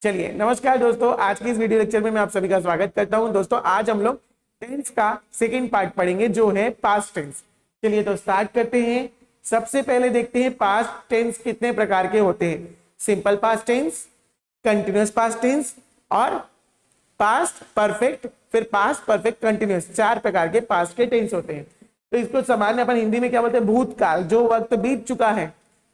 चलिए नमस्कार दोस्तों, आज की इस वीडियो लेक्चर में मैं आप सभी का स्वागत करता हूं। दोस्तों आज हम लोग टेंस का सेकंड पार्ट पढ़ेंगे जो है पास्ट टेंस। चलिए तो स्टार्ट करते हैं। सबसे पहले देखते हैं पास्ट टेंस कितने प्रकार के होते हैं। Simple past tense, continuous past tense और पास्ट परफेक्ट, फिर पास्ट परफेक्ट कंटिन्यूअस, 4 प्रकार के पास्ट के टेंस होते हैं। तो इसको सामान्य अपन हिंदी में क्या बोलते हैं, भूतकाल। जो वक्त बीत चुका है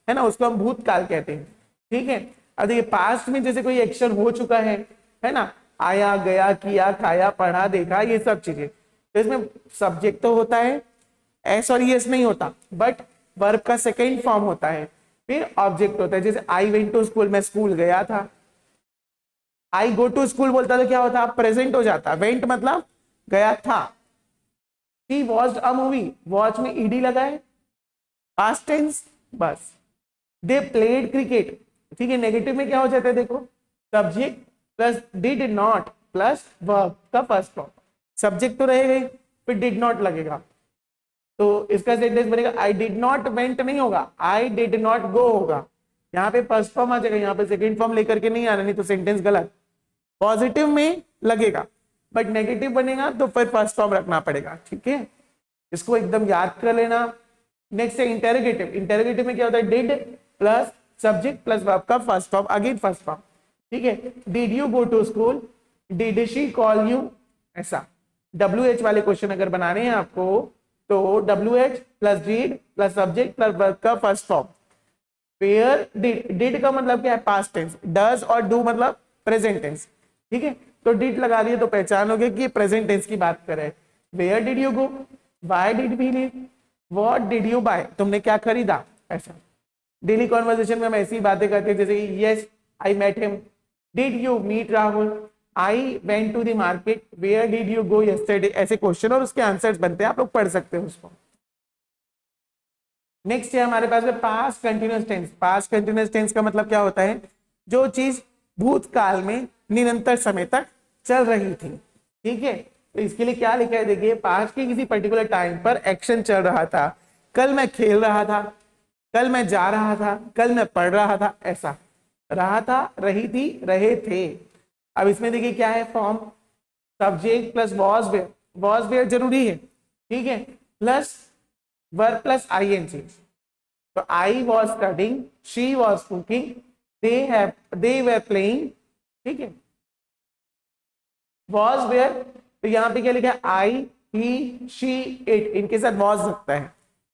ना, उसको हम भूतकाल कहते हैं। ठीक है। अब देखिए पास्ट में जैसे कोई एक्शन हो चुका है ना, आया गया किया खाया पढ़ा देखा, ये सब चीजें, तो इसमें सब्जेक्ट तो होता है, एस और यस नहीं होता, बट वर्ब का सेकेंड फॉर्म होता है। फिर ऑब्जेक्ट होता है, जैसे आई वेंट टू स्कूल, मैं स्कूल गया था। आई गो टू स्कूल बोलता तो क्या होता, प्रेजेंट हो जाता। वेंट मतलब गया था। ही वॉच्ड अ मूवी, वॉच में ईडी लगा है, पास्ट टेंस बस। दे प्लेड क्रिकेट, ठीक है। नेगेटिव में क्या हो जाता है, देखो subject plus did not plus verb का फर्स्ट फॉर्म। सब्जेक्ट तो रहेगा ही, फिर डिड नॉट लगेगा, तो इसका सेंटेंस बनेगा आई डिड नॉट वेंट नहीं होगा, आई डिड नॉट गो होगा। यहाँ पे फर्स्ट फॉर्म आ जाएगा, यहाँ पे सेकेंड फॉर्म लेकर के नहीं आना, नहीं तो सेंटेंस गलत। पॉजिटिव में लगेगा, बट नेगेटिव बनेगा तो फिर फर्स्ट फॉर्म रखना पड़ेगा। ठीक है, इसको एकदम याद कर लेना। नेक्स्ट है इंटेरोगेटिव। इंटेरोगेटिव में क्या होता है, did plus subject plus verb का first form, again first form. ठीक है, did you go to school, did she call you, ऐसा। WH वाले क्वेश्चन अगर बनाने हैं आपको तो WH plus did plus subject plus verb का फर्स्ट फॉर्म। वेयर डिड का मतलब क्या है, पास्ट टेंस। डज और डू मतलब प्रेजेंट टेंस। ठीक है, तो डिड लगा दिए तो पहचानोगे कि प्रेजेंट टेंस की बात कर रहे हैं। Where did you go, why did we leave, what did you buy, तुमने क्या खरीदा, ऐसा। डेली कॉन्वर्सेशन में हम ऐसी बातें करते हैं, जैसे yes I met him, did you meet Rahul, I went to the market, where did you go yesterday, ऐसे क्वेश्चन और उसके आंसर्स बनते हैं, आप लोग पढ़ सकते हो उसको। नेक्स्ट है हमारे पास में past continuous tense. Past continuous tense का मतलब क्या होता है, जो चीज भूतकाल में निरंतर समय तक चल रही थी। ठीक है, तो इसके लिए क्या लिखा है, देखिए पास्ट के किसी पर्टिकुलर टाइम पर एक्शन चल रहा था। कल मैं खेल रहा था, कल मैं जा रहा था, कल मैं पढ़ रहा था, ऐसा। रहा था, रही थी, रहे थे। अब इसमें देखिए क्या है form, subject plus was were, was were जरूरी है। ठीक है, प्लस वर्ब प्लस आईएनजी। तो I was studying, she was cooking, they were playing. ठीक है, वॉज वेयर, तो यहाँ पे क्या लिखा है, आई ही शी इट, इनके साथ वॉज लगता है।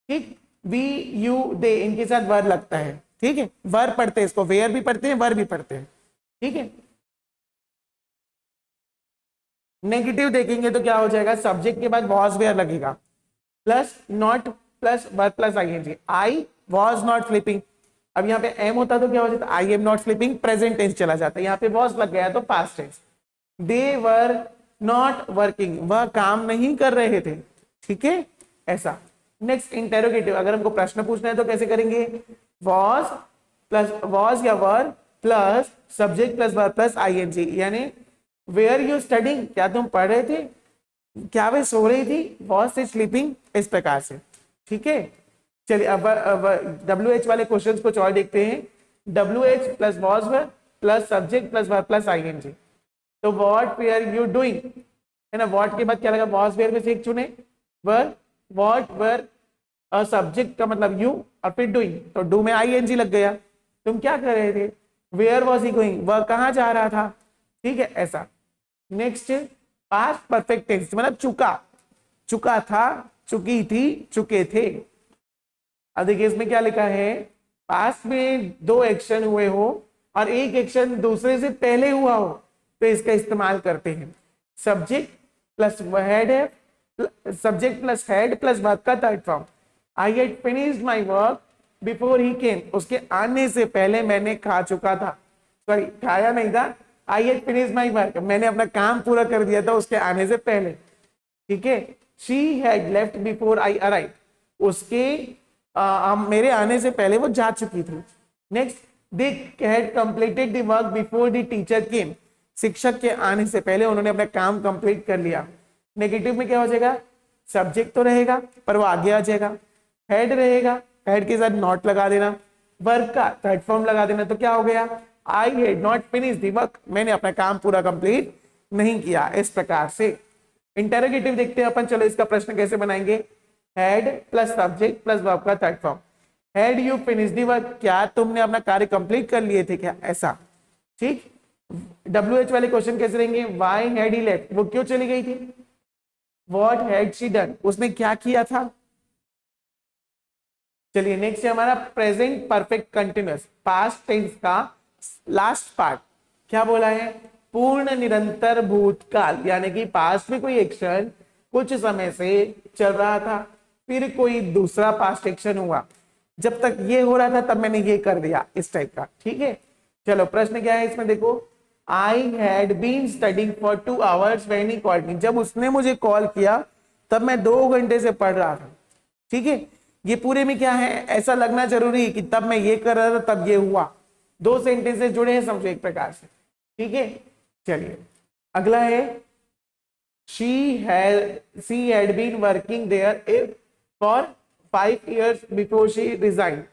ठीक, वी यू दे, इनके साथ वर लगता है। ठीक है, वर पढ़ते हैं इसको, वेयर भी पढ़ते हैं, वर भी पढ़ते हैं। ठीक है, नेगेटिव देखेंगे तो क्या हो जाएगा, सब्जेक्ट के बाद वॉज वेयर लगेगा, plus not plus were plus ING. I was not sleeping, अब यहाँ पे एम होता तो क्या हो जाता, I am not sleeping, present tense चला जाता है, यहाँ पे वॉज लग गया तो past tense. They were not working, वह काम नहीं कर रहे थे। ठीक है, ऐसा। नेक्स्ट इंटेरोगेटिव, अगर हमको प्रश्न पूछना है तो कैसे करेंगे, वॉज प्लस वॉज या were plus subject plus verb plus ING, यानी वेयर यू स्टडिंग, क्या तुम पढ़ रहे थे, क्या वे सो रही थी, वॉज से स्लीपिंग, इस प्रकार से। ठीक है, चलिए अब WH वाले क्वेश्चंस को और देखते हैं। WH plus was were plus subject plus verb plus ING. तो व्हाट वेयर यू डूइंग, है ना, व्हाट के बाद क्या लगा, वॉज वेयर में से एक चुने, वर, व्हाट वर सब्जेक्ट का मतलब यू, और फिर डूइंग, तो डू में आईएनजी लग गया, तुम क्या कर रहे थे। वेयर वॉज ही गोइंग, वह कहाँ जा रहा था। ठीक है, ऐसा। नेक्स्ट पास्ट परफेक्ट टेंस, मतलब चुका, चुका था, चुकी थी, चुके थे। अब देखिए इसमें क्या लिखा है, पास्ट में 2 एक्शन हुए हो और एक एक्शन दूसरे से पहले हुआ हो तो इसका इस्तेमाल करते हैं। सब्जेक्ट प्लस हेड है, subject plus had plus verb का third form. I had finished my work before he came, उसके आने से पहले मैंने खा चुका था, सॉरी खाया नहीं था। आई हैड फिनिश्ड माय वर्क, मैंने अपना काम पूरा कर दिया था उसके आने से पहले। ठीक है, she had left before I arrive, उसके मेरे आने से पहले वो जा चुकी थी। Next, they had completed the work before the teacher came, शिक्षक के आने से पहले उन्होंने अपना काम कंप्लीट कर लिया। नेगेटिव में क्या हो जाएगा, सब्जेक्ट तो रहेगा पर वो आगे आ जाएगा, हेड रहेगा, हेड के साथ नॉट लगा देना, वर्क का थर्ड फॉर्म लगा देना, तो क्या हो गया, आई had not finish the work, मैंने अपना काम पूरा कंप्लीट नहीं किया। इस प्रकार से इंटरोगेटिव देखते हैं अपन। चलो इसका प्रश्न कैसे बनाएंगे। Had plus subject plus verb का third form. Had you finish the work, क्या तुमने अपना कार्य कंप्लीट कर लिए थे क्या, ऐसा। ठीक। WH वाले क्वेश्चन कैसे रहेंगे। व्हाई हैड ही लेफ्ट, वो क्यों चली गई थी। व्हाट हैड शी डन, उसने क्या किया था। चलिए नेक्स्ट है हमारा present perfect continuous, past tense का लास्ट पार्ट। क्या बोला है, पूर्ण निरंतर भूतकाल, यानी कि पास्ट में कोई एक्शन कुछ समय से चल रहा था, फिर कोई दूसरा पास्ट एक्शन हुआ, जब तक ये हो रहा था तब मैंने ये कर दिया, इस टाइप का। ठीक है। चलो प्रश्न क्या है इसमें देखो। I had been studying for 2 hours when he called me, जब उसने मुझे कॉल किया तब मैं 2 घंटे से पढ़ रहा था। ठीक है। ये पूरे में क्या है, ऐसा लगना जरूरी है कि तब मैं ये कर रहा था तब ये हुआ। 2 सेंटेंसेस जुड़े हैं, समझो एक प्रकार से। ठीक है। चलिए अगला है she had been working there for 5 years before she resigned.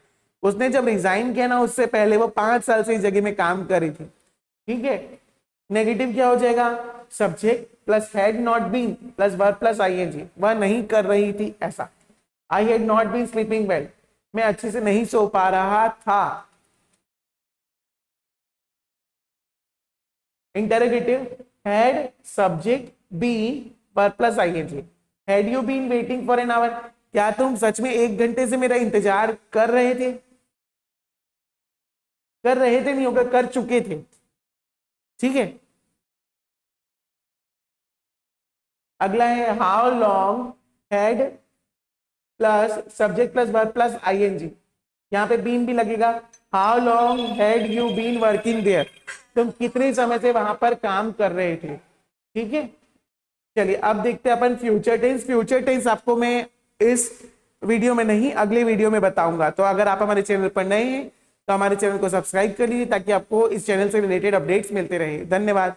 उसने जब रिजाइन किया ना उससे पहले वो 5 साल से इस जगह में काम कर रही थी। ठीक है। नेगेटिव क्या हो जाएगा, subject plus had not been plus verb plus ING, वह नहीं कर रही थी ऐसा। I had not been sleeping well, मैं अच्छे से नहीं सो पा रहा था। Interrogative had subject been verb plus ING. Had you been waiting for an hour, क्या तुम सच में 1 घंटे से मेरा इंतजार कर रहे थे। कर रहे थे नहीं होगा, कर चुके थे। ठीक है। अगला है how long had plus subject plus verb plus ING, यहाँ पे बीन भी लगेगा। How long had you been working there, तुम कितने समय से वहां पर काम कर रहे थे। ठीक है। चलिए अब देखते हैं अपन फ्यूचर टेंस। फ्यूचर टेंस आपको मैं इस वीडियो में नहीं अगले वीडियो में बताऊंगा, तो अगर आप हमारे चैनल पर नए हैं तो हमारे चैनल को सब्सक्राइब कर लीजिए ताकि आपको इस चैनल से रिलेटेड अपडेट्स मिलते रहे। धन्यवाद।